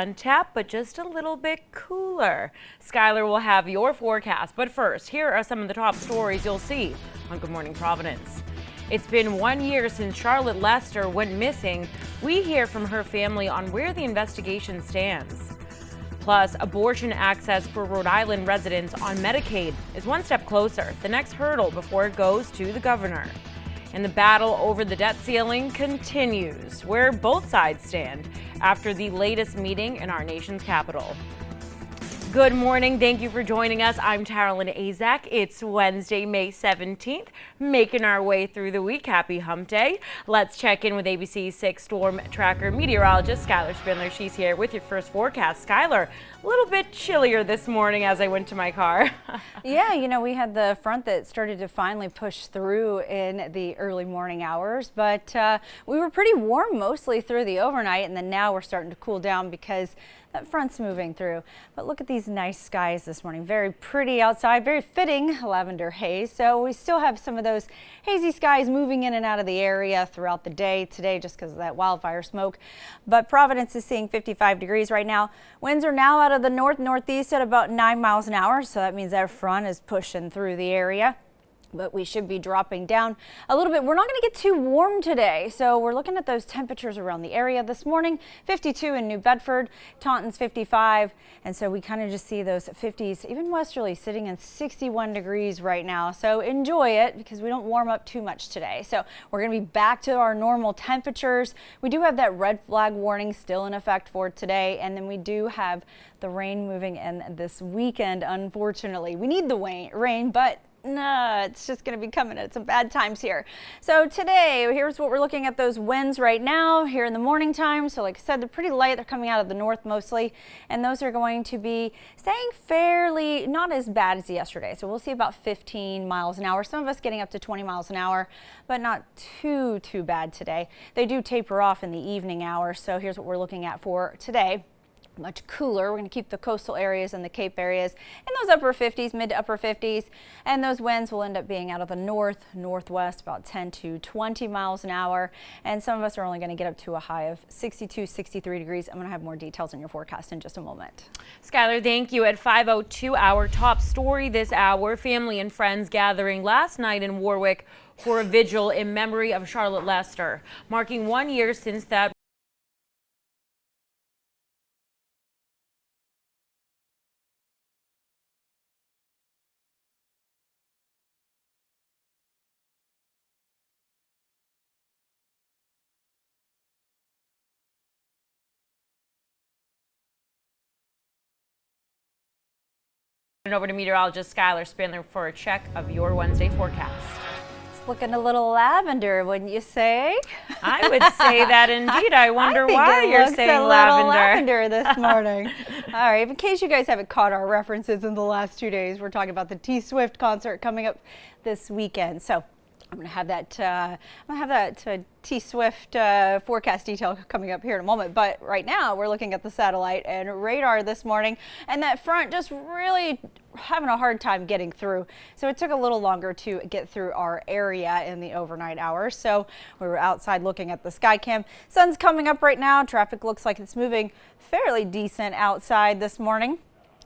On tap, but just a little bit cooler. Skylar will have your forecast, but first, here are some of the top stories you'll see on Good Morning Providence. It's been 1 year since Charlotte Lester went missing. We hear from her family on where the investigation stands. Plus, abortion access for Rhode Island residents on Medicaid is one step closer, the next hurdle before it goes to the governor. And the battle over the debt ceiling continues, where both sides stand after the latest meeting in our nation's capital. Good morning. Thank you for joining us. I'm Taralyn Azak. It's Wednesday, May 17th, making our way through the week. Happy hump day. Let's check in with ABC 6 Storm Tracker meteorologist Skylar Spindler. She's here with your first forecast. Skylar, a little bit chillier this morning as I went to my car. Yeah, you know, we had the front that started to finally push through in the early morning hours, but we were pretty warm mostly through the overnight, and then now we're starting to cool down because that front's moving through. But look at these nice skies this morning. Very pretty outside, very fitting lavender haze. So we still have some of those hazy skies moving in and out of the area throughout the day today just because of that wildfire smoke. But Providence is seeing 55 degrees right now. Winds are now out of the northeast at about 9 miles an hour. So that means that front is pushing through the area. But we should be dropping down a little bit. We're not going to get too warm today, so we're looking at those temperatures around the area this morning. 52 in New Bedford, Taunton's 55, and so we kind of just see those 50s, even westerly, sitting in 61 degrees right now. So enjoy it because we don't warm up too much today. So we're going to be back to our normal temperatures. We do have that red flag warning still in effect for today, and then we do have the rain moving in this weekend. Unfortunately, we need the rain, but no, it's just going to be coming at some bad times here. So today, here's what we're looking at, those winds right now here in the morning time. So like I said, they're pretty light. They're coming out of the north mostly, and those are going to be staying fairly not as bad as yesterday. So we'll see about 15 miles an hour. Some of us getting up to 20 miles an hour, but not too bad today. They do taper off in the evening hours. So here's what we're looking at for today. Much cooler. We're going to keep the coastal areas and the Cape areas in those upper 50s, mid to upper 50s, and those winds will end up being out of the northwest, about 10 to 20 miles an hour, and some of us are only going to get up to a high of 62, 63 degrees. I'm going to have more details in your forecast in just a moment. Skylar, thank you. At 5:02, our top story this hour, family and friends gathering last night in Warwick for a vigil in memory of Charlotte Lester, marking 1 year since that over to meteorologist Skylar Spindler for a check of your Wednesday forecast. It's looking a little lavender, wouldn't you say? I would say that indeed. I wonder why you're saying lavender this morning. All right, in case you guys haven't caught our references in the last 2 days, we're talking about the T Swift concert coming up this weekend. So I'm going to have that T Swift forecast detail coming up here in a moment. But right now we're looking at the satellite and radar this morning, and that front just really having a hard time getting through. So it took a little longer to get through our area in the overnight hours. So we were outside looking at the sky cam. Sun's coming up right now. Traffic looks like it's moving fairly decent outside this morning.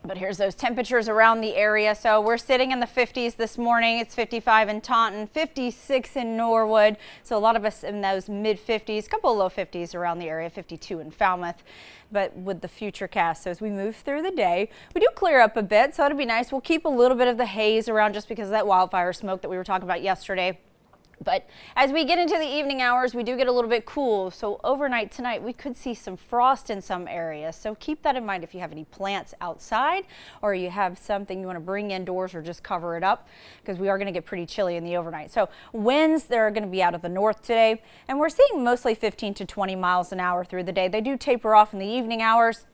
But here's those temperatures around the area. So we're sitting in the 50s this morning. It's 55 in Taunton, 56 in Norwood. So a lot of us in those mid 50s, a couple of low 50s around the area, 52 in Falmouth. But with the future cast, so as we move through the day, we do clear up a bit. So it'll be nice. We'll keep a little bit of the haze around just because of that wildfire smoke that we were talking about yesterday. But as we get into the evening hours, we do get a little bit cool. So overnight tonight, we could see some frost in some areas. So keep that in mind if you have any plants outside or you have something you want to bring indoors or just cover it up, because we are going to get pretty chilly in the overnight. So winds, they're going to be out of the north today, and we're seeing mostly 15 to 20 miles an hour through the day. They do taper off in the evening hours.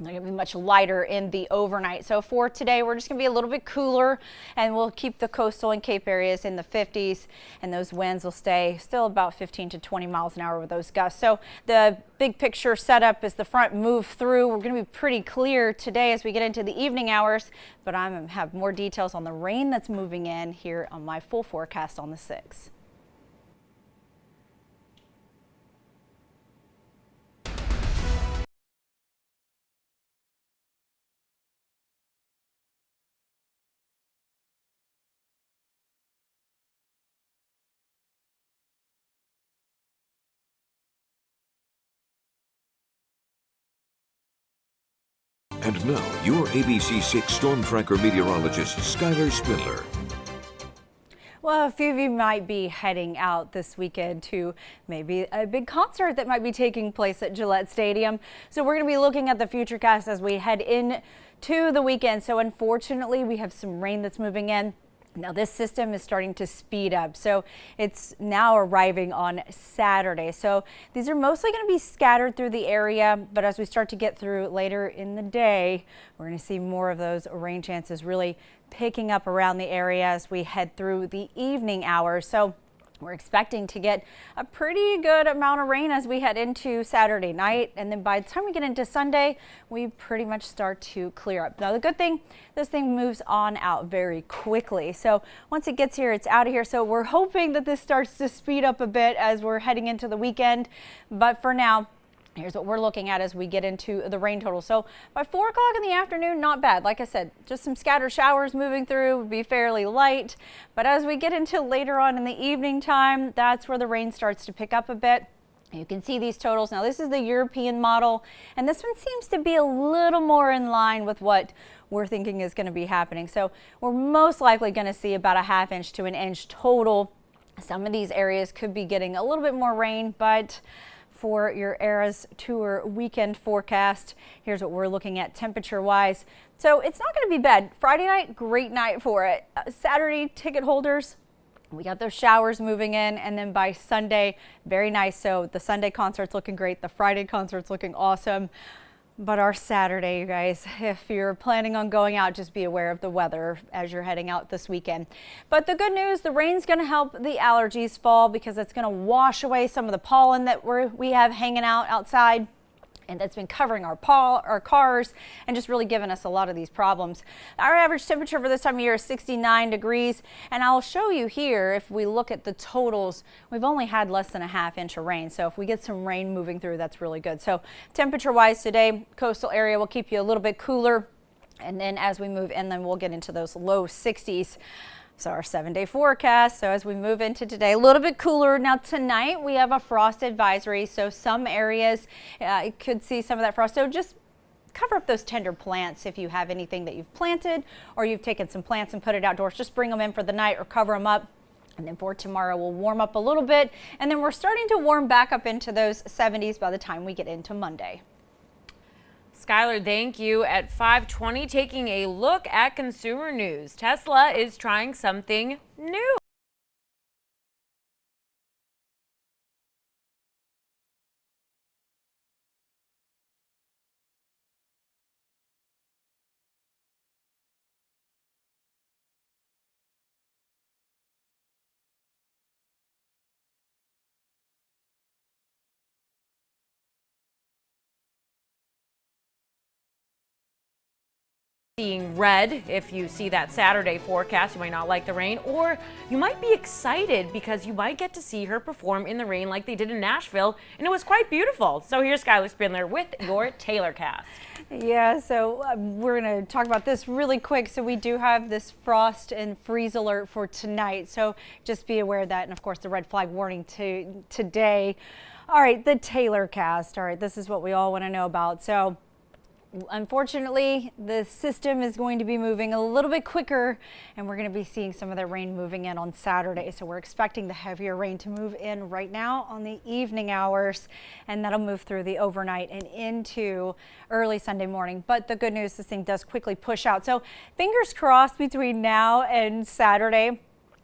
They're going to be much lighter in the overnight. So for today, we're just going to be a little bit cooler, and we'll keep the coastal and Cape areas in the 50s, and those winds will stay still about 15 to 20 miles an hour with those gusts. So the big picture setup as the front move through, we're going to be pretty clear today as we get into the evening hours, but I'm going to have more details on the rain that's moving in here on my full forecast on the 6th. And now, your ABC 6 Storm Tracker meteorologist, Skylar Spindler. Well, a few of you might be heading out this weekend to maybe a big concert that might be taking place at Gillette Stadium. So we're going to be looking at the futurecast as we head in to the weekend. So unfortunately, we have some rain that's moving in. Now this system is starting to speed up, so it's now arriving on Saturday. So these are mostly going to be scattered through the area, but as we start to get through later in the day, we're going to see more of those rain chances really picking up around the area as we head through the evening hours. So we're expecting to get a pretty good amount of rain as we head into Saturday night. And then by the time we get into Sunday, we pretty much start to clear up. Now, the good thing, this thing moves on out very quickly. So once it gets here, it's out of here. So we're hoping that this starts to speed up a bit as we're heading into the weekend. But for now, here's what we're looking at as we get into the rain total. So by 4 o'clock in the afternoon, not bad. Like I said, just some scattered showers moving through, would be fairly light. But as we get into later on in the evening time, that's where the rain starts to pick up a bit. You can see these totals. Now this is the European model, and this one seems to be a little more in line with what we're thinking is going to be happening. So we're most likely going to see about a ½ inch to an inch total. Some of these areas could be getting a little bit more rain, but for your Eras Tour weekend forecast, here's what we're looking at temperature wise. So it's not going to be bad. Friday night, great night for it. Saturday, ticket holders, we got those showers moving in, and then by Sunday, very nice. So the Sunday concert's looking great. The Friday concert's looking awesome. But our Saturday, you guys, if you're planning on going out, just be aware of the weather as you're heading out this weekend. But the good news, the rain's going to help the allergies fall because it's going to wash away some of the pollen that we have hanging out outside. And that's been covering our cars and just really giving us a lot of these problems. Our average temperature for this time of year is 69 degrees. And I'll show you here, if we look at the totals, we've only had less than a ½ inch of rain. So if we get some rain moving through, that's really good. So temperature wise today, coastal area will keep you a little bit cooler. And then as we move in, then we'll get into those low 60s. So our 7-day forecast. So as we move into today, a little bit cooler. Now tonight we have a frost advisory. So some areas could see some of that frost. So just cover up those tender plants if you have anything that you've planted or you've taken some plants and put it outdoors. Just bring them in for the night or cover them up. And then for tomorrow, we'll warm up a little bit. And then we're starting to warm back up into those 70s by the time we get into Monday. Skylar, thank you. At 5:20, taking a look at consumer news. Tesla is trying something new. Seeing red if you see that Saturday forecast. You might not like the rain, or you might be excited because you might get to see her perform in the rain like they did in Nashville, and it was quite beautiful. So here's Skylar Spindler with your Taylorcast. Yeah, so we're going to talk about this really quick. So we do have this frost and freeze alert for tonight. So just be aware of that. And of course, the red flag warning today. All right, the Taylorcast. All right, this is what we all want to know about. So unfortunately, the system is going to be moving a little bit quicker, and we're going to be seeing some of the rain moving in on Saturday. So we're expecting the heavier rain to move in right now on the evening hours, and that'll move through the overnight and into early Sunday morning. But the good news, this thing does quickly push out. So fingers crossed between now and Saturday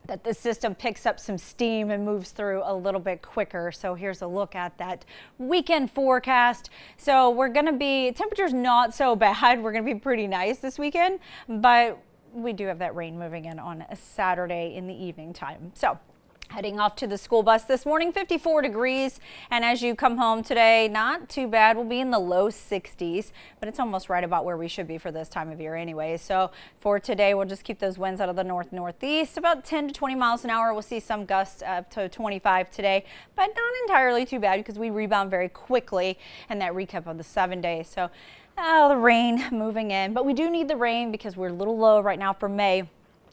that the system picks up some steam and moves through a little bit quicker. So here's a look at that weekend forecast. So we're going to be, temperature's not so bad. We're going to be pretty nice this weekend, but we do have that rain moving in on a Saturday in the evening time. So heading off to the school bus this morning, 54 degrees. And as you come home today, not too bad. We'll be in the low 60s, but it's almost right about where we should be for this time of year anyway. So for today, we'll just keep those winds out of the northeast, about 10 to 20 miles an hour. We'll see some gusts up to 25 today, but not entirely too bad because we rebound very quickly in that recap of the 7 days. So the rain moving in, but we do need the rain because we're a little low right now for May.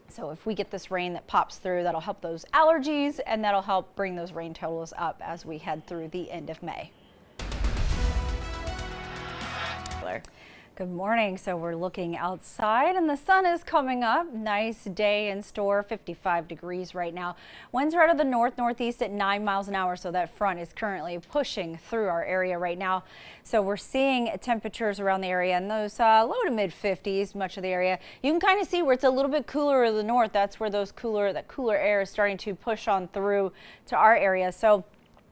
So if we get this rain that pops through, that'll help those allergies, and that'll help bring those rain totals up as we head through the end of May. Good morning. So we're looking outside and the sun is coming up. Nice day in store, 55 degrees right now. Winds are out of the northeast at 9 miles an hour. So that front is currently pushing through our area right now. So we're seeing temperatures around the area in those low to mid 50s, much of the area. You can kind of see where it's a little bit cooler in the north. That's where that cooler air is starting to push on through to our area. So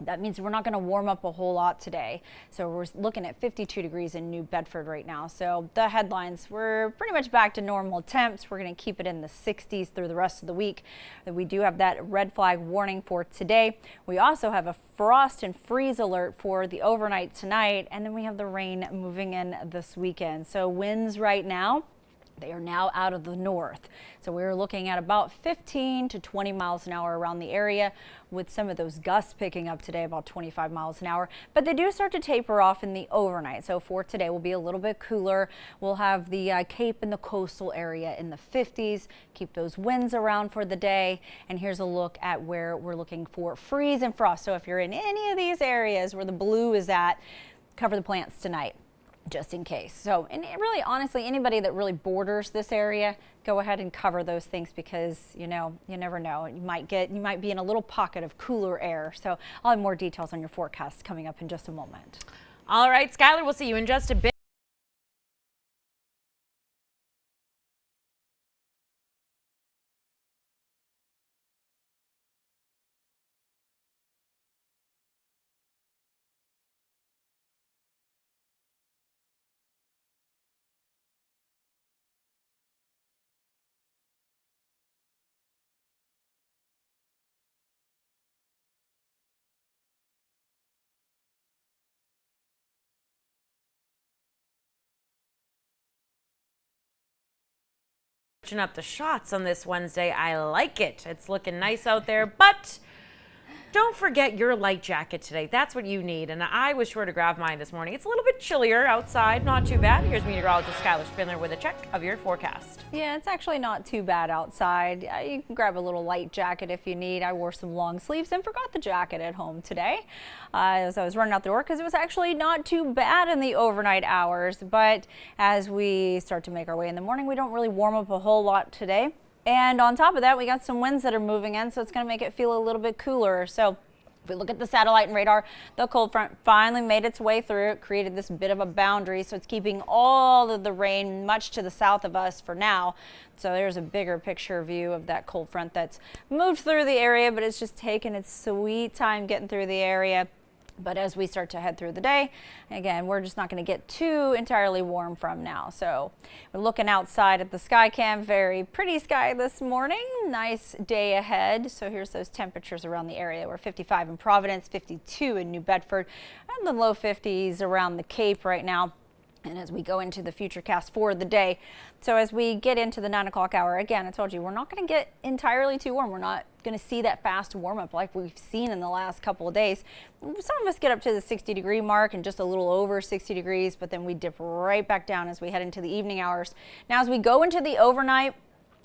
that means we're not going to warm up a whole lot today. So we're looking at 52 degrees in New Bedford right now. So the headlines, we're pretty much back to normal temps. We're going to keep it in the 60s through the rest of the week. We do have that red flag warning for today. We also have a frost and freeze alert for the overnight tonight. And then we have the rain moving in this weekend. So winds right now, they are now out of the north. So we're looking at about 15 to 20 miles an hour around the area, with some of those gusts picking up today about 25 miles an hour. But they do start to taper off in the overnight. So for today, we'll be a little bit cooler. We'll have the Cape and the coastal area in the 50s. Keep those winds around for the day. And here's a look at where we're looking for freeze and frost. So if you're in any of these areas where the blue is at, cover the plants tonight, just in case. So, and really, honestly, anybody that really borders this area, go ahead and cover those things, because you never know. You might be in a little pocket of cooler air. So I'll have more details on your forecast coming up in just a moment. All right, Skylar, we'll see you in just a bit. Up the shots on this Wednesday. I like it. It's looking nice out there, but don't forget your light jacket today. That's what you need. And I was sure to grab mine this morning. It's a little bit chillier outside, not too bad. Here's meteorologist Skylar Spindler with a check of your forecast. Yeah, it's actually not too bad outside. You can grab a little light jacket if you need. I wore some long sleeves and forgot the jacket at home today as I was running out the door, because it was actually not too bad in the overnight hours. But as we start to make our way in the morning, we don't really warm up a whole lot today. And on top of that, we got some winds that are moving in, so it's going to make it feel a little bit cooler. So if we look at the satellite and radar, the cold front finally made its way through. It created this bit of a boundary, so it's keeping all of the rain much to the south of us for now. So there's a bigger picture view of that cold front that's moved through the area, but it's just taken its sweet time getting through the area. But as we start to head through the day, again, we're just not going to get too entirely warm from now. So we're looking outside at the sky cam. Very pretty sky this morning. Nice day ahead. So here's those temperatures around the area. We're 55 in Providence, 52 in New Bedford, and the low 50s around the Cape right now. And as we go into the future cast for the day, so as we get into the 9 o'clock hour, again, I told you, we're not going to get entirely too warm. We're not going to see that fast warm up like we've seen in the last couple of days. Some of us get up to the 60-degree mark and just a little over 60 degrees, but then we dip right back down as we head into the evening hours. Now, as we go into the overnight,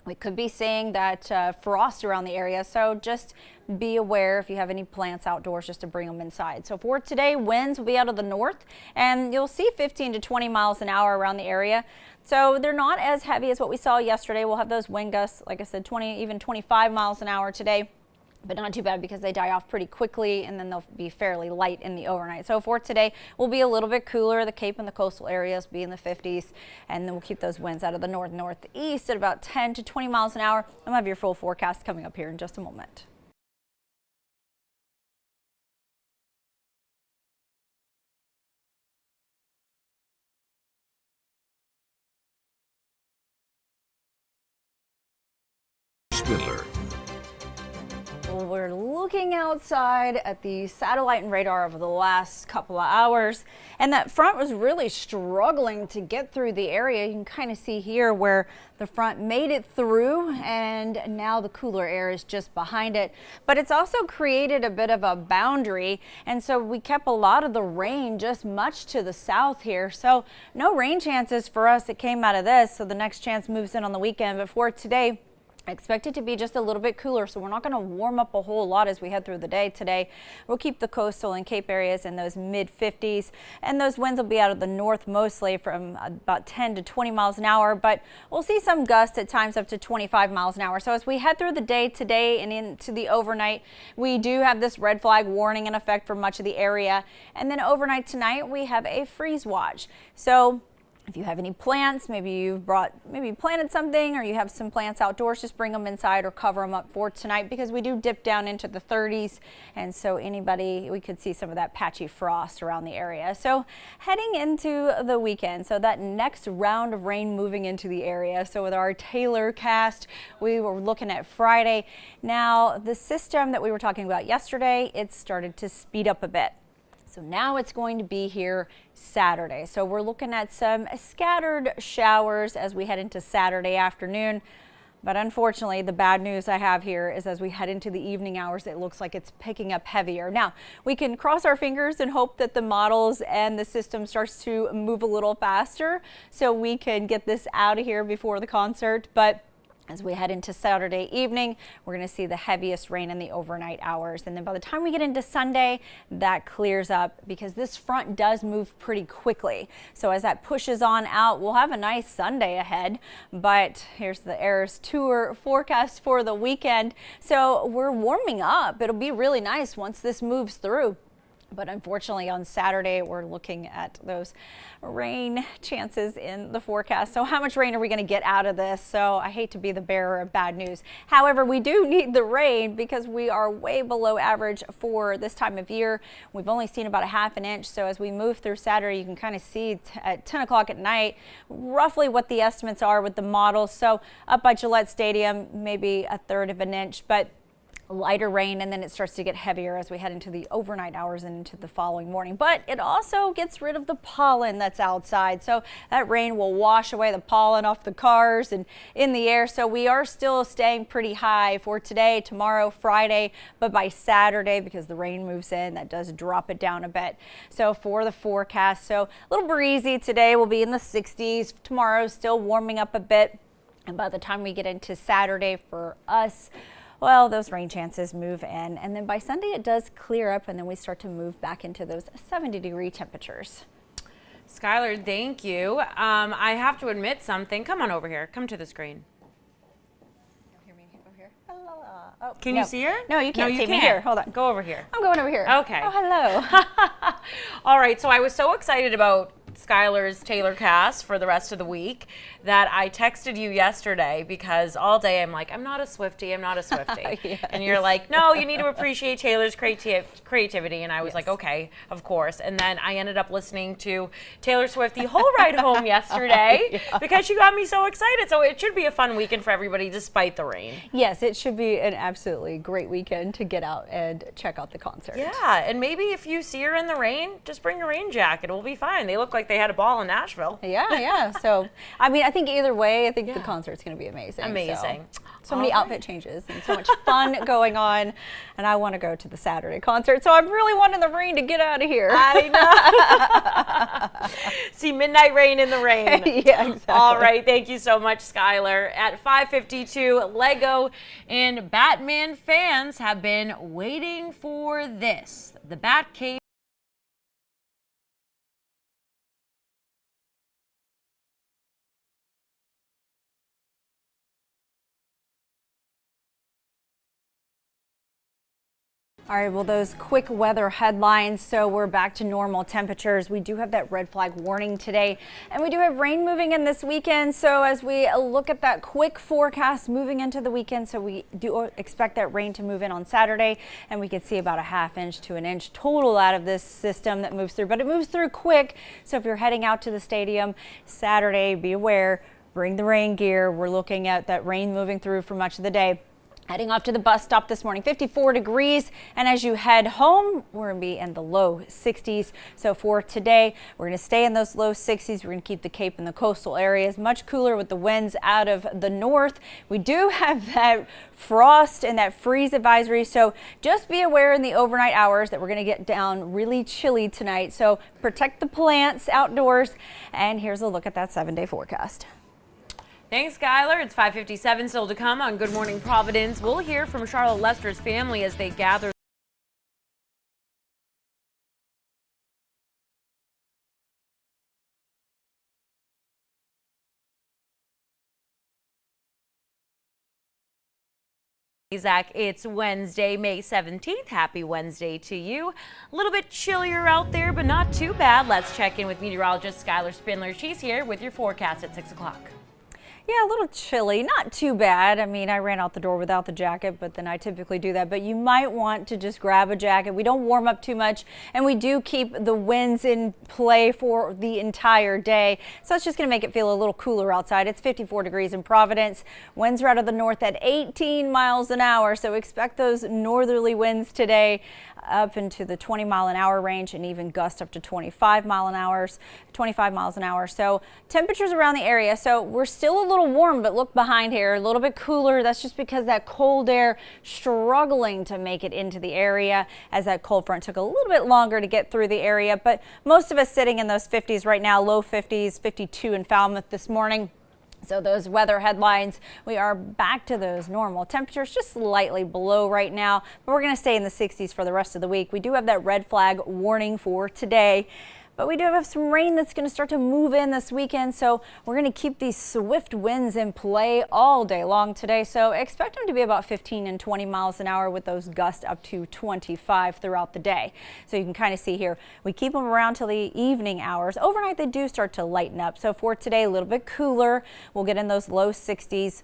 we could be seeing that frost around the area, so just be aware if you have any plants outdoors just to bring them inside. So for today, winds will be out of the north, and you'll see 15 to 20 miles an hour around the area. So they're not as heavy as what we saw yesterday. We'll have those wind gusts, like I said, 20, even 25 miles an hour today, but not too bad because they die off pretty quickly, and then they'll be fairly light in the overnight. So for today, we'll be a little bit cooler. The Cape and the coastal areas be in the 50s, and then we'll keep those winds out of the northeast at about 10 to 20 miles an hour. I'll have your full forecast coming up here in just a moment. Spindler. Well, we're looking outside at the satellite and radar over the last couple of hours, and that front was really struggling to get through the area. You can kind of see here where the front made it through, and now the cooler air is just behind it. But it's also created a bit of a boundary, and so we kept a lot of the rain just much to the south here. So no rain chances for us that came out of this. So the next chance moves in on the weekend. But for today, Expect it to be just a little bit cooler, so we're not going to warm up a whole lot as we head through the day today. We'll keep the coastal and Cape areas in those mid 50s, and those winds will be out of the north mostly from about 10 to 20 miles an hour, but we'll see some gusts at times up to 25 miles an hour. So as we head through the day today and into the overnight, we do have this red flag warning in effect for much of the area, and then overnight tonight we have a freeze watch. So if you have any plants, maybe you planted something, or you have some plants outdoors, just bring them inside or cover them up for tonight, because we do dip down into the 30s. And so we could see some of that patchy frost around the area. So heading into the weekend, so that next round of rain moving into the area. So with our Taylor cast, we were looking at Friday. Now the system that we were talking about yesterday, it started to speed up a bit. So now it's going to be here Saturday. So we're looking at some scattered showers as we head into Saturday afternoon. But unfortunately, the bad news I have here is as we head into the evening hours, it looks like it's picking up heavier. Now, we can cross our fingers and hope that the models and the system starts to move a little faster so we can get this out of here before the concert. But as we head into Saturday evening, we're going to see the heaviest rain in the overnight hours. And then by the time we get into Sunday, that clears up because this front does move pretty quickly. So as that pushes on out, we'll have a nice Sunday ahead. But here's the Eras Tour forecast for the weekend. So we're warming up. It'll be really nice once this moves through. But unfortunately on Saturday, we're looking at those rain chances in the forecast. So how much rain are we going to get out of this? So I hate to be the bearer of bad news. However, we do need the rain because we are way below average for this time of year. We've only seen about a half an inch. So as we move through Saturday, you can kind of see at 10 o'clock at night roughly what the estimates are with the models. So up by Gillette Stadium, maybe a third of an inch. But lighter rain, and then it starts to get heavier as we head into the overnight hours and into the following morning. But it also gets rid of the pollen that's outside, so that rain will wash away the pollen off the cars and in the air. So we are still staying pretty high for today, tomorrow, Friday, but by Saturday, because the rain moves in, that does drop it down a bit. So for the forecast, so a little breezy today, will be in the 60s. Tomorrow still warming up a bit, and by the time we get into Saturday for us, well, those rain chances move in, and then by Sunday it does clear up, and then we start to move back into those 70-degree temperatures. Skylar, thank you. I have to admit something. Come on over here. Come to the screen. You hear me over here? Hello. Oh, Can you see her? No, you can't see me here. Hold on. Go over here. I'm going over here. Okay. Oh, hello. All right. So I was so excited about Skylar's Taylor cast for the rest of the week that I texted you yesterday, because all day I'm like, I'm not a Swiftie, I'm not a Swiftie. Yes. And you're like, no, you need to appreciate Taylor's creativity. And I was like, okay, of course. And then I ended up listening to Taylor Swift the whole ride home yesterday because she got me so excited. So it should be a fun weekend for everybody despite the rain. Yes, it should be an absolutely great weekend to get out and check out the concert. Yeah, and maybe if you see her in the rain, just bring a rain jacket. It'll be fine. They look like they had a ball in Nashville. Yeah. So, I mean, I think either way, I think the concert's going to be amazing. Amazing. So many outfit changes and so much fun going on. And I want to go to the Saturday concert. So I'm really wanting the rain to get out of here. I know. See midnight rain in the rain. Yeah, exactly. All right. Thank you so much, Skylar. At 5:52, Lego and Batman fans have been waiting for this. The Batcave. All right, well, those quick weather headlines. So we're back to normal temperatures. We do have that red flag warning today, and we do have rain moving in this weekend. So as we look at that quick forecast moving into the weekend, so we do expect that rain to move in on Saturday, and we could see about a half inch to an inch total out of this system that moves through, but it moves through quick. So if you're heading out to the stadium Saturday, be aware, bring the rain gear. We're looking at that rain moving through for much of the day. Heading off to the bus stop this morning, 54 degrees. And as you head home, we're going to be in the low 60s. So for today, we're going to stay in those low 60s. We're going to keep the Cape and the coastal areas much cooler with the winds out of the north. We do have that frost and that freeze advisory. So just be aware in the overnight hours that we're going to get down really chilly tonight. So protect the plants outdoors. And here's a look at that 7-day forecast. Thanks, Skylar. It's 5:57 still to come on Good Morning Providence. We'll hear from Charlotte Lester's family as they gather Zach, it's Wednesday, May 17th. Happy Wednesday to you. A little bit chillier out there, but not too bad. Let's check in with meteorologist Skylar Spindler. She's here with your forecast at 6 o'clock. Yeah, a little chilly, not too bad. I mean, I ran out the door without the jacket, but then I typically do that. But you might want to just grab a jacket. We don't warm up too much, and we do keep the winds in play for the entire day. So it's just going to make it feel a little cooler outside. It's 54 degrees in Providence. Winds are out of the north at 18 miles an hour. So expect those northerly winds today up into the 20-mile-an-hour range and even gust up to 25 miles an hour. So temperatures around the area. So we're still a little warm, but look behind here, a little bit cooler. That's just because that cold air struggling to make it into the area as that cold front took a little bit longer to get through the area. But most of us sitting in those 50s right now, low 50s, 52 in Falmouth this morning. So those weather headlines, we are back to those normal temperatures, just slightly below right now, but we're going to stay in the 60s for the rest of the week. We do have that red flag warning for today, but we do have some rain that's going to start to move in this weekend. So we're going to keep these swift winds in play all day long today. So expect them to be about 15 and 20 miles an hour with those gusts up to 25 throughout the day. So you can kind of see here, we keep them around till the evening hours. Overnight, they do start to lighten up. So for today, a little bit cooler. We'll get in those low 60s.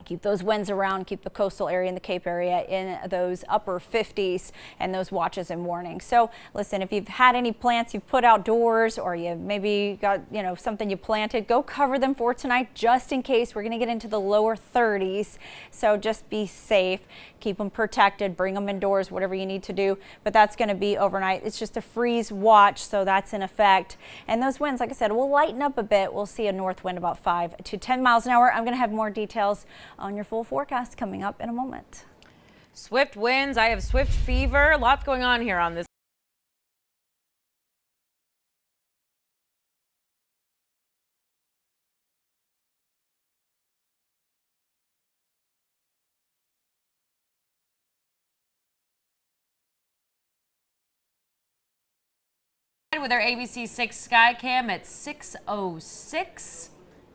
Keep those winds around, keep the coastal area and the Cape area in those upper 50s and those watches and warnings. So listen, if you've had any plants you've put outdoors or you maybe got, something you planted, go cover them for tonight just in case. We're going to get into the lower 30s. So just be safe, keep them protected, bring them indoors, whatever you need to do. But that's going to be overnight. It's just a freeze watch, so that's in effect. And those winds, like I said, will lighten up a bit. We'll see a north wind about 5 to 10 miles an hour. I'm going to have more details on your full forecast coming up in a moment. Swift winds. I have swift fever. Lots going on here on this. With our ABC 6 Skycam at 6:06.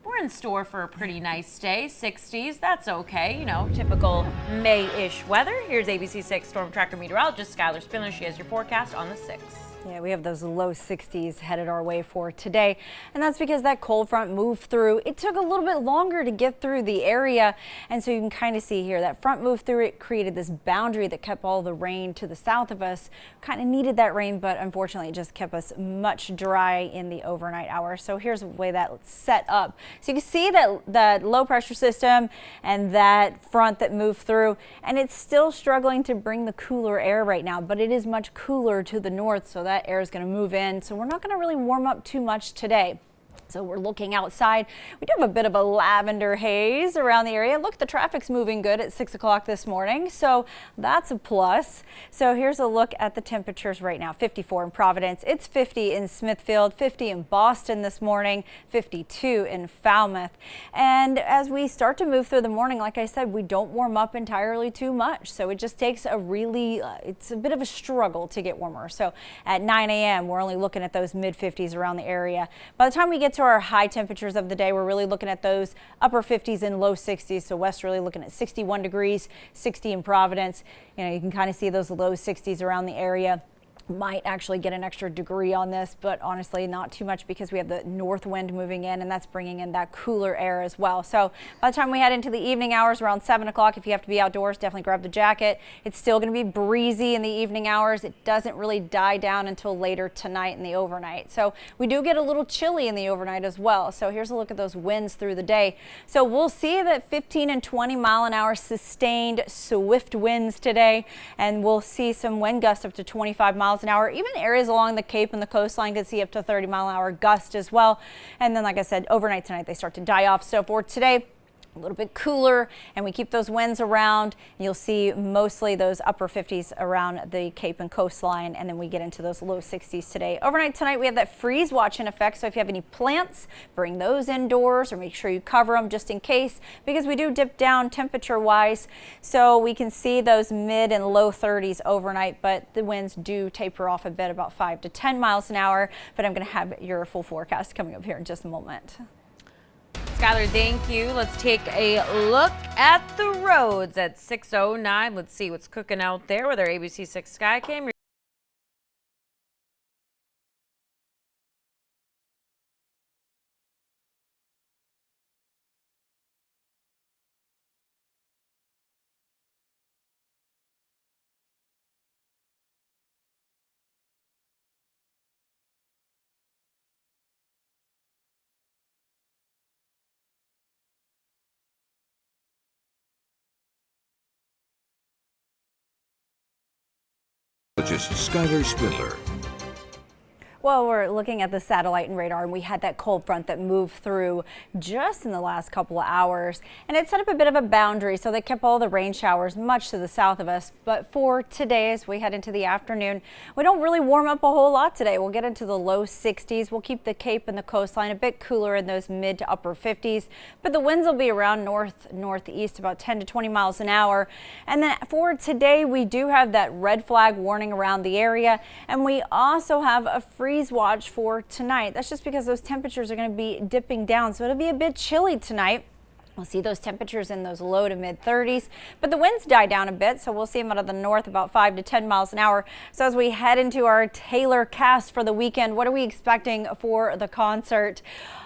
We're in store for a pretty nice day, 60s. That's okay, typical May-ish weather. Here's ABC 6 Storm Tracker meteorologist Skylar Spindler. She has your forecast on the 6th. Yeah, we have those low 60s headed our way for today, and that's because that cold front moved through. It took a little bit longer to get through the area, and so you can kind of see here that front moved through. It created this boundary that kept all the rain to the south of us. Kind of needed that rain, but unfortunately it just kept us much dry in the overnight hours. So here's the way that set up. So you can see that low pressure system and that front that moved through, and it's still struggling to bring the cooler air right now, but it is much cooler to the north, so that air is going to move in. So we're not going to really warm up too much today. So we're looking outside. We do have a bit of a lavender haze around the area. Look, the traffic's moving good at 6 o'clock this morning, so that's a plus. So here's a look at the temperatures right now. 54 in Providence. It's 50 in Smithfield, 50 in Boston this morning, 52 in Falmouth. And as we start to move through the morning, like I said, we don't warm up entirely too much. So it just takes it's a bit of a struggle to get warmer. So at 9 a.m., we're only looking at those mid 50s around the area. By the time we get to our high temperatures of the day, we're really looking at those upper 50s and low 60s. So west really looking at 61 degrees, 60 in Providence. You can kind of see those low 60s around the area. Might actually get an extra degree on this, but honestly not too much because we have the north wind moving in, and that's bringing in that cooler air as well. So by the time we head into the evening hours around 7 o'clock, if you have to be outdoors, definitely grab the jacket. It's still going to be breezy in the evening hours. It doesn't really die down until later tonight in the overnight. So we do get a little chilly in the overnight as well. So here's a look at those winds through the day. So we'll see that 15 and 20 mile an hour sustained swift winds today, and we'll see some wind gusts up to 25 miles an hour. Even areas along the Cape and the coastline could see up to 30 mile an hour gust as well. And then, like I said, overnight tonight they start to die off. So for today, a little bit cooler, and we keep those winds around. You'll see mostly those upper 50s around the Cape and coastline, and then we get into those low 60s today. Overnight tonight, we have that freeze watch in effect, so if you have any plants, bring those indoors or make sure you cover them just in case, because we do dip down temperature-wise, so we can see those mid and low 30s overnight, but the winds do taper off a bit, about 5 to 10 miles an hour, but I'm going to have your full forecast coming up here in just a moment. Skylar, thank you. Let's take a look at the roads at 6:09. Let's see what's cooking out there with our ABC 6 Skycam. Skylar Spindler. Well, we're looking at the satellite and radar, and we had that cold front that moved through just in the last couple of hours, and it set up a bit of a boundary, so they kept all the rain showers much to the south of us. But for today, as we head into the afternoon, we don't really warm up a whole lot today. We'll get into the low 60s. We'll keep the Cape and the coastline a bit cooler in those mid to upper 50s, but the winds will be around northeast about 10 to 20 miles an hour. And then for today, we do have that red flag warning around the area, and we also have a freeze watch for tonight. That's just because those temperatures are going to be dipping down, so it'll be a bit chilly tonight. We'll see those temperatures in those low to mid 30s, but the winds die down a bit, so we'll see them out of the north about 5 to 10 miles an hour. So as we head into our Taylor cast for the weekend, what are we expecting for the concert?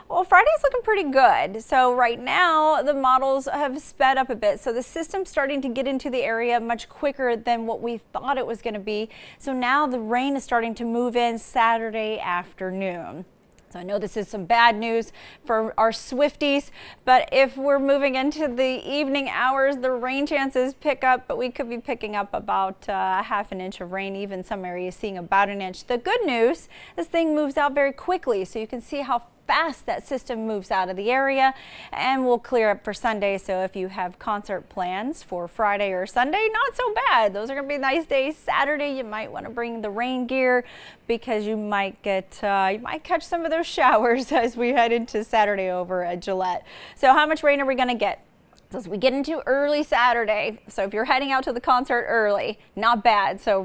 Well, Friday's looking pretty good. So right now the models have sped up a bit. So the system's starting to get into the area much quicker than what we thought it was going to be. So now the rain is starting to move in Saturday afternoon. So I know this is some bad news for our Swifties, but if we're moving into the evening hours, the rain chances pick up, but we could be picking up about half an inch of rain, even some areas seeing about an inch. The good news, this thing moves out very quickly, so you can see how fast that system moves out of the area, and we'll clear up for Sunday. So if you have concert plans for Friday or Sunday, not so bad. Those are going to be nice days. Saturday, you might want to bring the rain gear because you might catch some of those showers as we head into Saturday over at Gillette. So how much rain are we going to get? So as we get into early Saturday, so if you're heading out to the concert early, not bad. So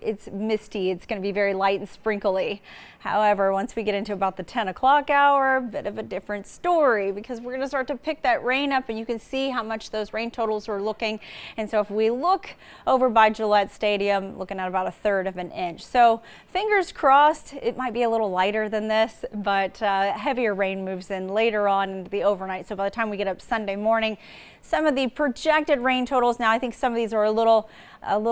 it's misty. It's going to be very light and sprinkly. However, once we get into about the 10 o'clock hour, a bit of a different story because we're going to start to pick that rain up, and you can see how much those rain totals are looking. And so if we look over by Gillette Stadium, looking at about 1/3 of an inch. So fingers crossed, it might be a little lighter than this, but heavier rain moves in later on into the overnight. So by the time we get up Sunday morning, some of the projected rain totals, now I think some of these are a little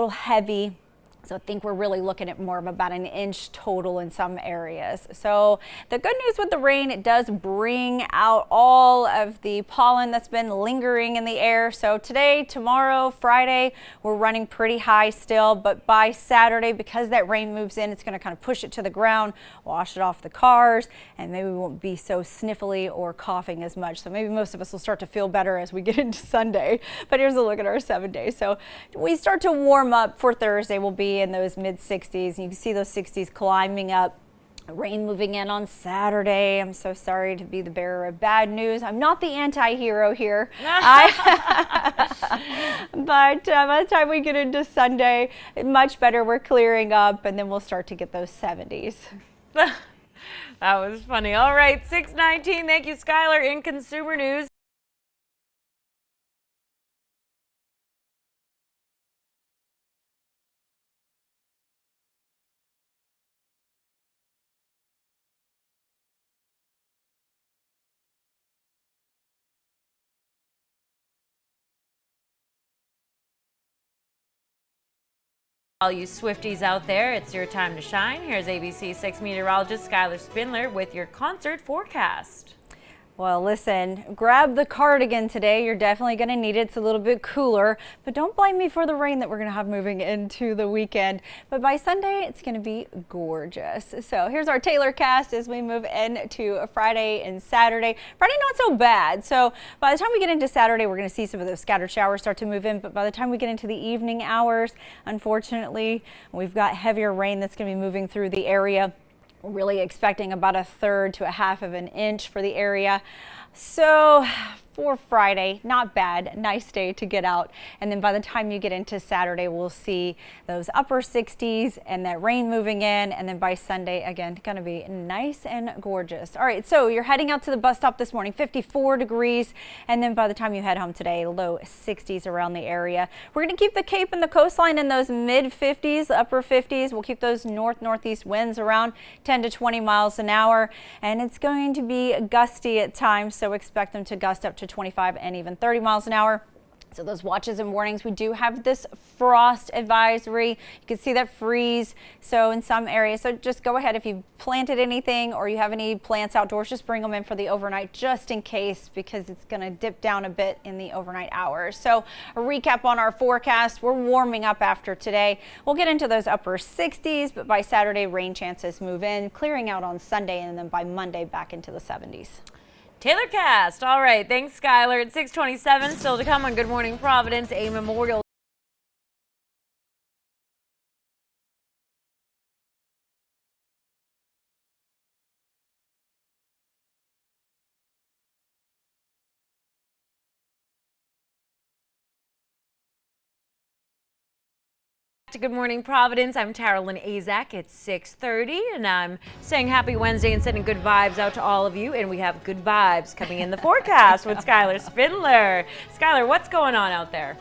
heavy. So I think we're really looking at more of about an inch total in some areas. So the good news with the rain, it does bring out all of the pollen that's been lingering in the air. So today, tomorrow, Friday, we're running pretty high still, but by Saturday, because that rain moves in, it's going to kind of push it to the ground, wash it off the cars, and maybe we won't be so sniffly or coughing as much. So maybe most of us will start to feel better as we get into Sunday. But here's a look at our 7 days. So we start to warm up for Thursday. We'll be in those mid 60s. You can see those 60s climbing up. Rain moving in on Saturday. I'm so sorry to be the bearer of bad news. I'm not the anti-hero here. But by the time we get into Sunday, much better. We're clearing up, and then we'll start to get those 70s. That was funny. All right, 6:19. Thank you, Skylar. In consumer news. All you Swifties out there, it's your time to shine. Here's ABC 6 meteorologist Skylar Spindler with your concert forecast. Well, listen, grab the cardigan today. You're definitely going to need it. It's a little bit cooler, but don't blame me for the rain that we're going to have moving into the weekend. But by Sunday, it's going to be gorgeous. So here's our Taylor cast as we move into Friday and Saturday. Friday, not so bad. So by the time we get into Saturday, we're going to see some of those scattered showers start to move in. But by the time we get into the evening hours, unfortunately, we've got heavier rain that's going to be moving through the area. We're really expecting about 1/3 to 1/2 of an inch for the area. So for Friday, not bad, nice day to get out. And then by the time you get into Saturday, we'll see those upper 60s and that rain moving in. And then by Sunday, again, going to be nice and gorgeous. All right, so you're heading out to the bus stop this morning, 54 degrees. And then by the time you head home today, low 60s around the area. We're going to keep the Cape and the coastline in those mid 50s, upper 50s. We'll keep those northeast winds around 10 to 20 miles an hour. And it's going to be gusty at times, so expect them to gust up to 25 and even 30 miles an hour. So those watches and warnings, we do have this frost advisory. You can see that freeze. So in some areas, so just go ahead if you planted anything or you have any plants outdoors, just bring them in for the overnight just in case, because it's going to dip down a bit in the overnight hours. So a recap on our forecast, we're warming up after today. We'll get into those upper 60s, but by Saturday, rain chances move in, clearing out on Sunday, and then by Monday back into the 70s. Taylor cast. All right. Thanks, Skylar. At 6:27, still to come on Good Morning Providence, a memorial. Good Morning Providence. I'm Taralyn Azak. It's 6:30 and I'm saying happy Wednesday and sending good vibes out to all of you. And we have good vibes coming in the forecast with Skylar Spindler. Skylar, what's going on out there?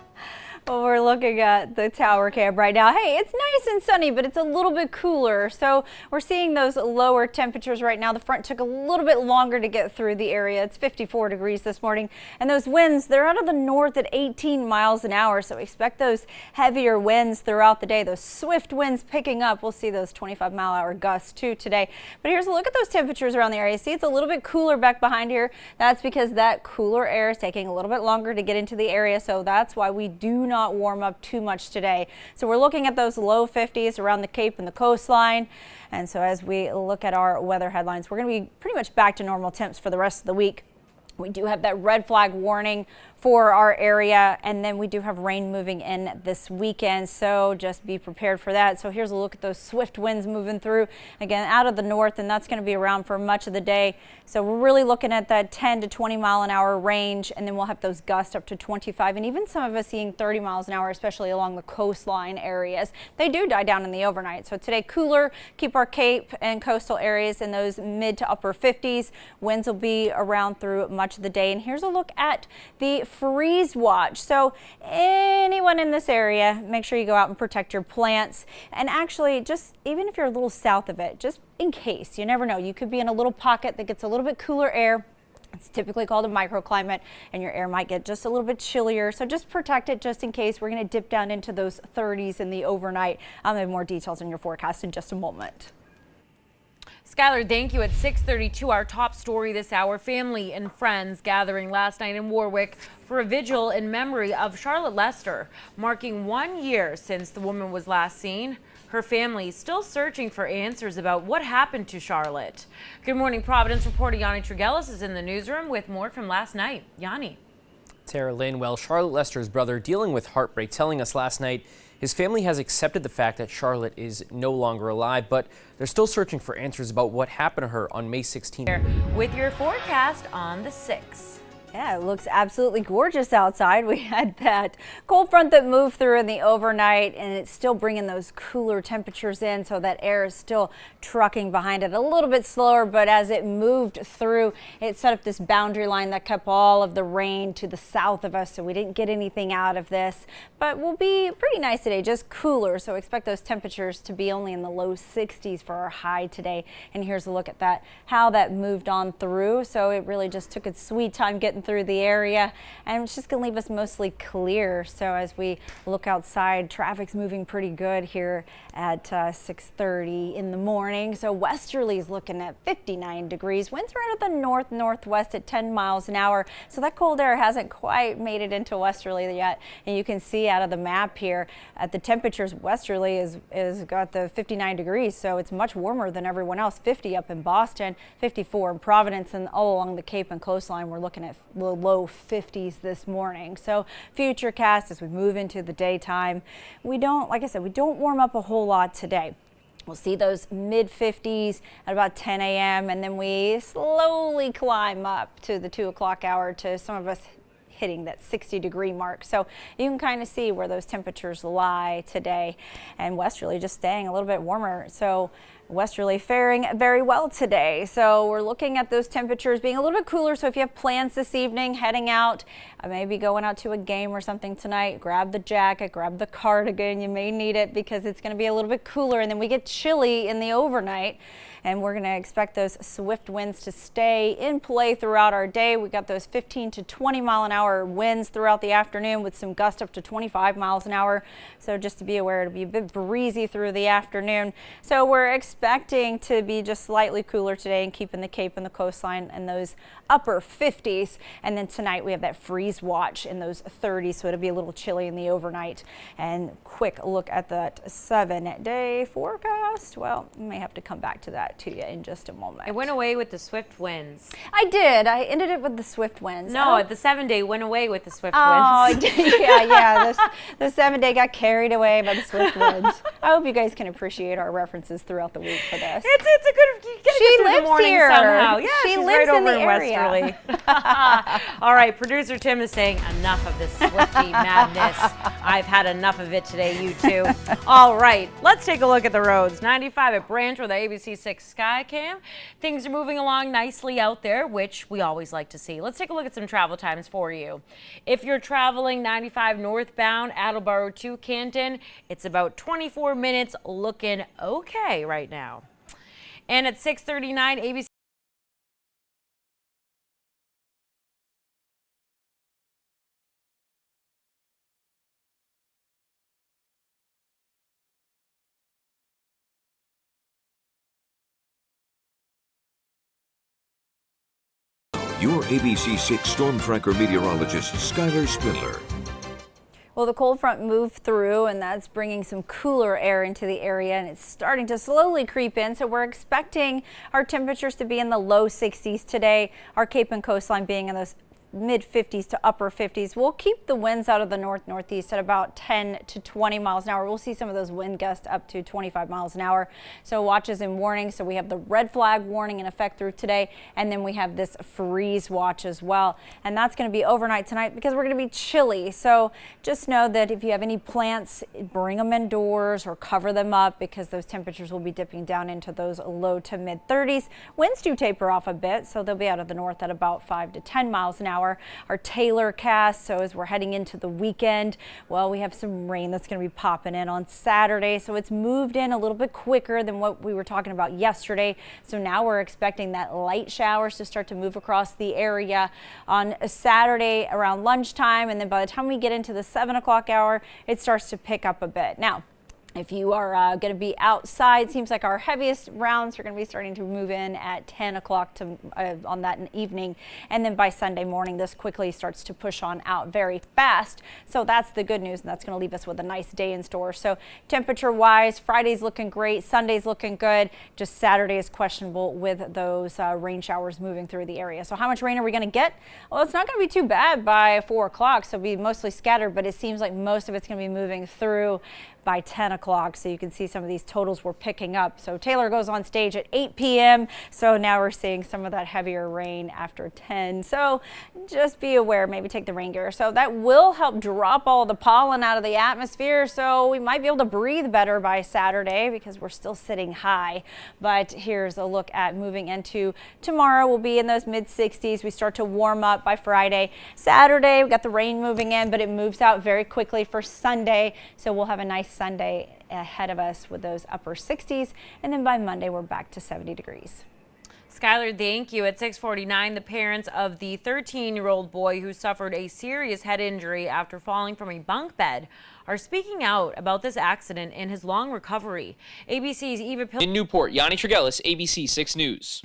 Well, we're looking at the tower cam right now. Hey, it's nice and sunny, but it's a little bit cooler. So we're seeing those lower temperatures right now. The front took a little bit longer to get through the area. It's 54 degrees this morning. And those winds, they're out of the north at 18 miles an hour. So expect those heavier winds throughout the day. Those swift winds picking up. We'll see those 25-mile-an-hour gusts too today. But here's a look at those temperatures around the area. See, it's a little bit cooler back behind here. That's because that cooler air is taking a little bit longer to get into the area. So that's why we do not warm up too much today. So we're looking at those low 50s around the Cape and the coastline. And so as we look at our weather headlines, we're going to be pretty much back to normal temps for the rest of the week. We do have that red flag warning for our area, and then we do have rain moving in this weekend, so just be prepared for that. So here's a look at those swift winds moving through again out of the north, and that's going to be around for much of the day. So we're really looking at that 10 to 20 mile an hour range, and then we'll have those gusts up to 25, and even some of us seeing 30 miles an hour, especially along the coastline areas. They do die down in the overnight. So today cooler, keep our Cape and coastal areas in those mid to upper 50s. Winds will be around through much of the day. And here's a look at the freeze watch. So anyone in this area, make sure you go out and protect your plants. And actually, just even if you're a little south of it, just in case, you never know, you could be in a little pocket that gets a little bit cooler air. It's typically called a microclimate, and your air might get just a little bit chillier. So just protect it just in case. We're going to dip down into those 30s in the overnight. I'll have more details in your forecast in just a moment. Skylar, thank you. At 6:32, our top story this hour, family and friends gathering last night in Warwick for a vigil in memory of Charlotte Lester, marking 1 year since the woman was last seen. Her family still searching for answers about what happened to Charlotte. Good Morning Providence reporter Yanni Trigelis is in the newsroom with more from last night. Yanni. Taralyn, well, Charlotte Lester's brother dealing with heartbreak, telling us last night his family has accepted the fact that Charlotte is no longer alive, but they're still searching for answers about what happened to her on May 16th. With your forecast on the 6th. Yeah, it looks absolutely gorgeous outside. We had that cold front that moved through in the overnight, and it's still bringing those cooler temperatures in, so that air is still trucking behind it a little bit slower. But as it moved through, it set up this boundary line that kept all of the rain to the south of us, so we didn't get anything out of this. But we'll be pretty nice today, just cooler, so expect those temperatures to be only in the low 60s for our high today. And here's a look at that, how that moved on through. So it really just took its sweet time getting getting through the area, and it's just going to leave us mostly clear. So as we look outside, traffic's moving pretty good here at 6:30 in the morning. So westerly's looking at 59 degrees. Winds right at the north-northwest at 10 miles an hour. So that cold air hasn't quite made it into westerly yet. And you can see out of the map here at the temperatures, westerly is got the 59 degrees. So it's much warmer than everyone else. 50 up in Boston, 54 in Providence, and all along the Cape and coastline, we're looking at the low 50s this morning. So futurecast as we move into the daytime, like I said, we don't warm up a whole lot today. We'll see those mid 50s at about 10 a.m. and then we slowly climb up to the 2 o'clock hour to some of us hitting that 60-degree mark. So you can kind of see where those temperatures lie today, and westerly just staying a little bit warmer. So westerly faring very well today. So we're looking at those temperatures being a little bit cooler. So if you have plans this evening, heading out, maybe going out to a game or something tonight, grab the jacket, grab the cardigan. You may need it because it's going to be a little bit cooler, and then we get chilly in the overnight. And we're going to expect those swift winds to stay in play throughout our day. We got those 15 to 20 mile an hour winds throughout the afternoon with some gusts up to 25 miles an hour. So just to be aware, it'll be a bit breezy through the afternoon. So we're expecting to be just slightly cooler today and keeping the Cape and the coastline in those upper 50s. And then tonight we have that freeze watch in those 30s. So it'll be a little chilly in the overnight. And quick look at that 7-day forecast. Well, we may have to come back to that to you in just a moment. It went away with the swift winds. I did. I ended it with the swift winds. No, the 7-day went away with the swift winds. winds. yeah. The 7-day got carried away by the swift winds. I hope you guys can appreciate our references throughout the week for this. It's a good. You gotta she get through lives the morning here. Somehow. Yeah, she she's lives right in over the in area. Westerly. All right, producer Tim is saying enough of this Swiftie madness. I've had enough of it today. You too. All right, let's take a look at the roads. 95 at Branch with the ABC6 Skycam. Things are moving along nicely out there, which we always like to see. Let's take a look at some travel times for you. If you're traveling 95 northbound, Attleboro to Canton, it's about 24 minutes, looking okay right now. And at 6:39, ABC Your ABC6 Storm Tracker meteorologist, Skylar Spindler. Well, the cold front moved through, and that's bringing some cooler air into the area, and it's starting to slowly creep in. So we're expecting our temperatures to be in the low 60s today. Our Cape and coastline being in those mid 50s to upper 50s. We'll keep the winds out of the north-northeast at about 10 to 20 miles an hour. We'll see some of those wind gusts up to 25 miles an hour. So watches and warnings. So we have the red flag warning in effect through today, and then we have this freeze watch as well. And that's going to be overnight tonight because we're going to be chilly. So just know that if you have any plants, bring them indoors or cover them up because those temperatures will be dipping down into those low to mid 30s. Winds do taper off a bit, so they'll be out of the north at about 5 to 10 miles an hour. Our Taylor cast, so as we're heading into the weekend, well, we have some rain that's going to be popping in on Saturday, so it's moved in a little bit quicker than what we were talking about yesterday. So now we're expecting that light showers to start to move across the area on a Saturday around lunchtime, and then by the time we get into the 7 o'clock hour, it starts to pick up a bit. Now, if you are going to be outside, seems like our heaviest rounds are going to be starting to move in at 10 o'clock on that evening. And then by Sunday morning, this quickly starts to push on out very fast. So that's the good news, and that's going to leave us with a nice day in store. So temperature-wise, Friday's looking great, Sunday's looking good. Just Saturday is questionable with those rain showers moving through the area. So how much rain are we going to get? Well, it's not going to be too bad by 4 o'clock, so it'll be mostly scattered, but it seems like most of it's going to be moving through by 10 o'clock. So you can see some of these totals we're picking up. So Taylor goes on stage at 8 p.m. So now we're seeing some of that heavier rain after 10. So just be aware, maybe take the rain gear. So that will help drop all the pollen out of the atmosphere. So we might be able to breathe better by Saturday because we're still sitting high. But here's a look at moving into tomorrow. We'll be in those mid 60s. We start to warm up by Friday. Saturday, we got the rain moving in, but it moves out very quickly for Sunday. So we'll have a nice Sunday ahead of us with those upper 60s, and then by Monday we're back to 70 degrees. Skylar, thank you. At 6:49, the parents of the 13-year-old boy who suffered a serious head injury after falling from a bunk bed are speaking out about this accident and his long recovery. ABC's Eva Pil In Newport, Yanni Tregellis, ABC 6 News.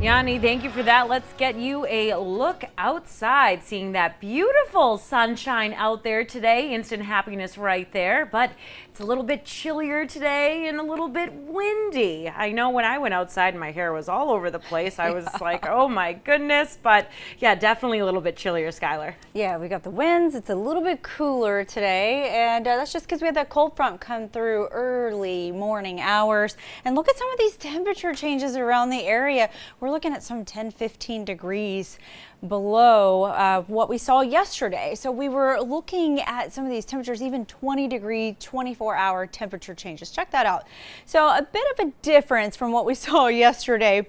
Yanni, thank you for that. Let's get you a look outside, seeing that beautiful sunshine out there today. Instant happiness right there, but it's a little bit chillier today and a little bit windy. I know when I went outside, my hair was all over the place. I was like, oh my goodness, but yeah, definitely a little bit chillier, Skylar. Yeah, we got the winds. It's a little bit cooler today, and that's just because we had that cold front come through early morning hours. And look at some of these temperature changes around the area. We're looking at some 10-15 degrees below what we saw yesterday. So we were looking at some of these temperatures, even 20-degree, 24-hour temperature changes. Check that out. So a bit of a difference from what we saw yesterday.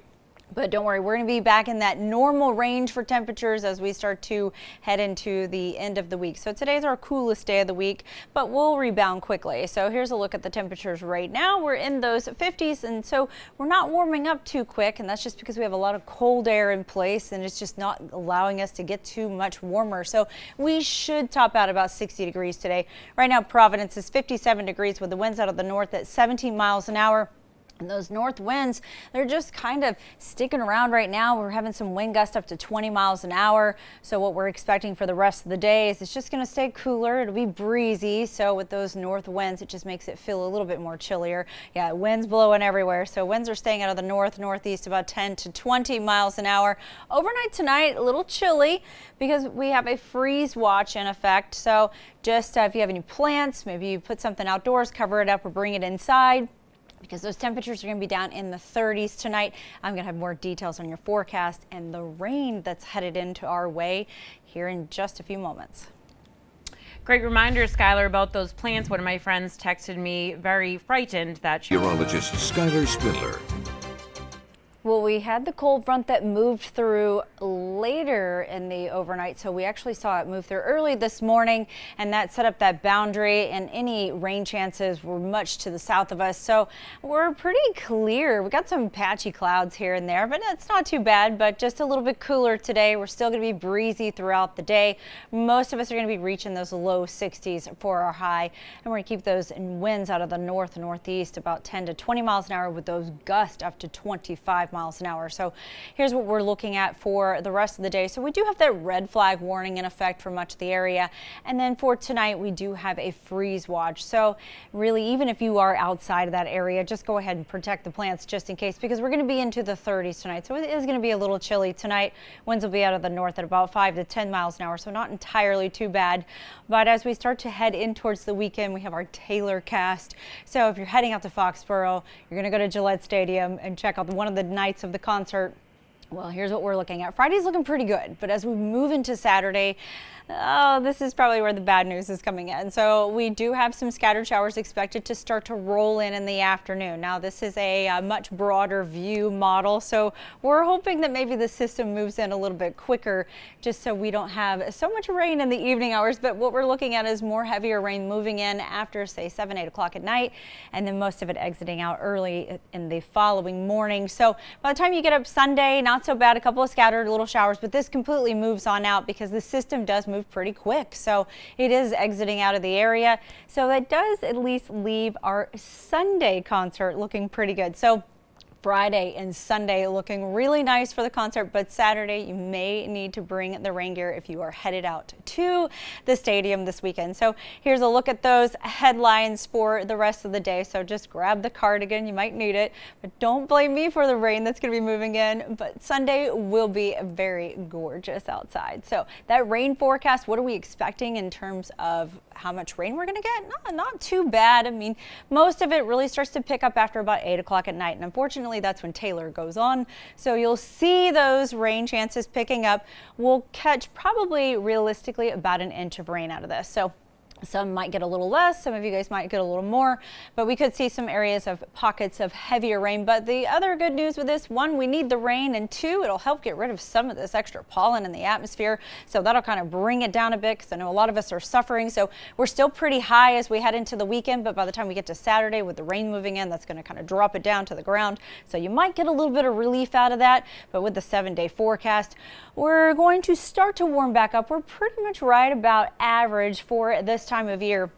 But don't worry, we're going to be back in that normal range for temperatures as we start to head into the end of the week. So today's our coolest day of the week, but we'll rebound quickly. So here's a look at the temperatures right now. We're in those 50s, and so we're not warming up too quick, and that's just because we have a lot of cold air in place, and it's just not allowing us to get too much warmer. So we should top out about 60 degrees today. Right now, Providence is 57 degrees with the winds out of the north at 17 miles an hour. And those north winds, they're just kind of sticking around right now. We're having some wind gusts up to 20 miles an hour. So what we're expecting for the rest of the day is it's just going to stay cooler. It'll be breezy. So with those north winds, it just makes it feel a little bit more chillier. Yeah, winds blowing everywhere. So winds are staying out of the north, northeast about 10 to 20 miles an hour. Overnight tonight, a little chilly because we have a freeze watch in effect. So just if you have any plants, maybe you put something outdoors, cover it up or bring it inside, because those temperatures are going to be down in the 30s tonight. I'm going to have more details on your forecast and the rain that's headed into our way here in just a few moments. Great reminder, Skylar, about those plants. One of my friends texted me very frightened that she... Meteorologist Skylar Spindler. Well, we had the cold front that moved through later in the overnight, so we actually saw it move through early this morning, and that set up that boundary, and any rain chances were much to the south of us. So we're pretty clear. We got some patchy clouds here and there, but it's not too bad, but just a little bit cooler today. We're still going to be breezy throughout the day. Most of us are going to be reaching those low 60s for our high, and we're going to keep those winds out of the north and northeast about 10 to 20 miles an hour with those gusts up to 25 miles an hour. So here's what we're looking at for the rest of the day. So we do have that red flag warning in effect for much of the area. And then for tonight, we do have a freeze watch. So really, even if you are outside of that area, just go ahead and protect the plants just in case, because we're going to be into the 30s tonight. So it is going to be a little chilly tonight. Winds will be out of the north at about 5 to 10 miles an hour. So not entirely too bad. But as we start to head in towards the weekend, we have our Taylor cast. So if you're heading out to Foxborough, you're going to go to Gillette Stadium and check out one of the nights of the concert. Well, here's what we're looking at. Friday's looking pretty good, but as we move into Saturday, this is probably where the bad news is coming in. So we do have some scattered showers expected to start to roll in the afternoon. Now, this is a much broader view model, so we're hoping that maybe the system moves in a little bit quicker just so we don't have so much rain in the evening hours. But what we're looking at is more heavier rain moving in after, say, 7, 8 o'clock at night, and then most of it exiting out early in the following morning. So by the time you get up Sunday, not so bad, a couple of scattered little showers, but this completely moves on out because the system does move pretty quick. So it is exiting out of the area. So that does at least leave our Sunday concert looking pretty good. So Friday and Sunday looking really nice for the concert, but Saturday you may need to bring the rain gear if you are headed out to the stadium this weekend. So here's a look at those headlines for the rest of the day. So just grab the cardigan, you might need it, but don't blame me for the rain that's going to be moving in. But Sunday will be very gorgeous outside. So that rain forecast, what are we expecting in terms of how much rain we're going to get? Not too bad. I mean, most of it really starts to pick up after about 8 o'clock at night, and unfortunately that's when Taylor goes on. So you'll see those rain chances picking up. We'll catch probably realistically about an inch of rain out of this. So Some might get a little less, some of you guys might get a little more, but we could see some areas of pockets of heavier rain. But the other good news with this, one, we need the rain, and two, it'll help get rid of some of this extra pollen in the atmosphere. So that'll kind of bring it down a bit, because I know a lot of us are suffering. So we're still pretty high as we head into the weekend, but by the time we get to Saturday with the rain moving in, that's going to kind of drop it down to the ground. So you might get a little bit of relief out of that. But with the 7-day forecast, we're going to start to warm back up. We're pretty much right about average for this time of year.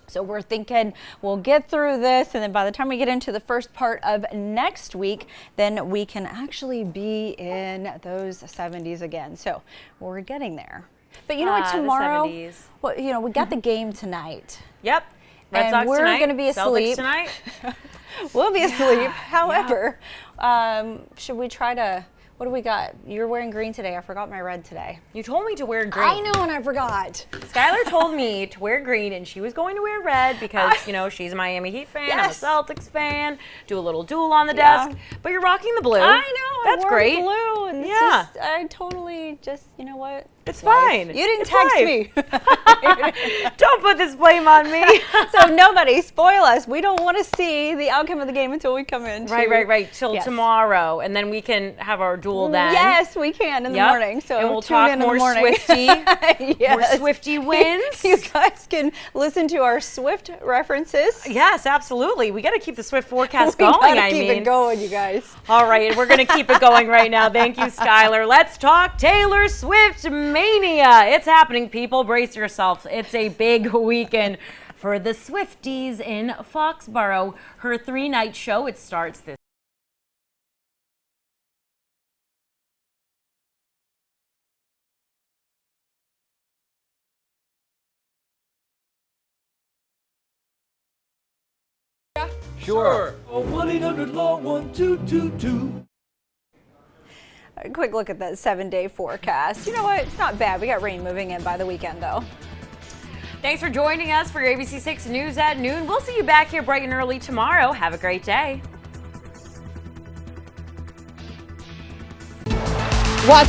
So we're thinking we'll get through this, and then by the time we get into the first part of next week, then we can actually be in those 70s again. So we're getting there. But you know what, tomorrow, the 70s. well, you know, we got the game tonight. Yep. Red And Sox we're tonight. gonna be Celtics asleep. tonight. We'll be asleep. However, should we try to, what do we got? You're wearing green today. I forgot my red today. You told me to wear green. I know, and I forgot. Skylar told me to wear green, and she was going to wear red because, you know, she's a Miami Heat fan. Yes. I'm a Celtics fan. Do a little duel on the Yeah. desk. But you're rocking the blue. I know. That's I wore great. blue, and it's Yeah. just, I totally just, you know what? It's Life. fine. You didn't It's text life. me. Don't put this blame on me. So nobody spoil us. We don't want to see the outcome of the game until we come in. Right. Till Yes. tomorrow, and then we can have our duel then. Yes, we can in the Yep. morning. So and we'll tune talk in more the morning. Swifty. Yes. More Swifty wins. You guys can listen to our Swift references. Yes, absolutely. We got to keep the Swift forecast We going. gotta keep it going, you guys. All right, we're going to keep it going right now. Thank you, Skylar. Let's talk Taylor Swift mania. It's happening, people. Brace yourselves. It's a big weekend for the Swifties in Foxborough. Her 3-night show, it starts this. Sure. Oh, 1-800-LAW-1222. A quick look at that 7-day forecast. You know what? It's not bad. We got rain moving in by the weekend, though. Thanks for joining us for your ABC 6 News at noon. We'll see you back here bright and early tomorrow. Have a great day.